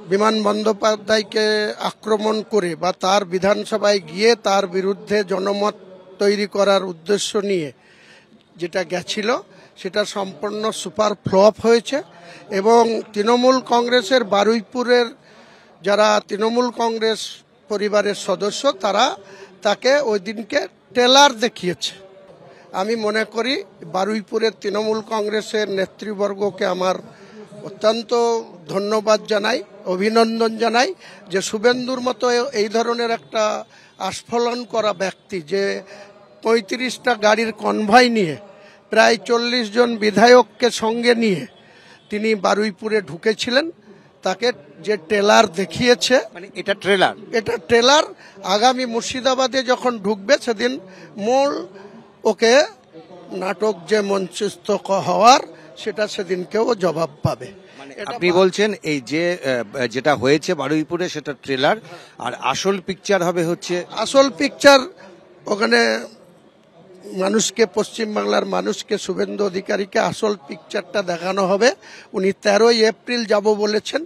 বিমান বন্দ্যোপাধ্যায়কে আক্রমণ করে বা তার বিধানসভায় গিয়ে তার বিরুদ্ধে জনমত তৈরি করার উদ্দেশ্য নিয়ে যেটা গেছিল সেটা সম্পূর্ণ সুপার ফ্লপ হয়েছে। এবং তৃণমূল কংগ্রেসের বারুইপুরের যারা তৃণমূল কংগ্রেস পরিবারের সদস্য তারা তাকে ওই দিনকে ট্রেলার দেখিয়েছে। আমি মনে করি বারুইপুরের তৃণমূল কংগ্রেসের নেতৃবর্গকে আমার অত্যন্ত ধন্যবাদ জানাই, অভিনন্দন জানাই যে শুভেন্দুর মতো এই ধরনের একটা আস্ফলন করা ব্যক্তি যে ৩৫টা গাড়ির কনভয় নিয়ে প্রায় ৪০ জন বিধায়ককে সঙ্গে নিয়ে তিনি বারুইপুরে ঢুকেছিলেন, তাকে যে ট্রেলার দেখিয়েছে, মানে এটা ট্রেলার আগামী মুর্শিদাবাদে যখন ঢুকবে সেদিন মূল ওকে নাটক যে মঞ্চস্থ হওয়ার সেটা সেদিনকেও জবাব পাবে। আপনি বলছেন এই যে যেটা হয়েছে বারুইপুরে সেটা ট্রেলার, আর আসল পিকচার হবে হচ্ছে আসল পিকচার ওখানে মানুষকে, পশ্চিমবাংলার মানুষকে, শুভেন্দু অধিকারীকে আসল পিকচারটা দেখানো হবে। উনি 13ই এপ্রিল যাব বলেছেন,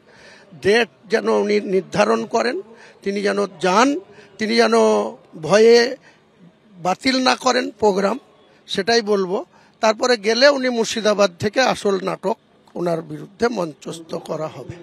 ডেট যেন উনি নির্ধারণ করেন, তিনি যেন যান, তিনি যেন ভয়ে বাতিল না করেন প্রোগ্রাম, সেটাই বলবো। তারপরে গেলে উনি মুর্শিদাবাদ থেকে আসল নাটক ওনার বিরুদ্ধে মঞ্চস্থ করা হবে।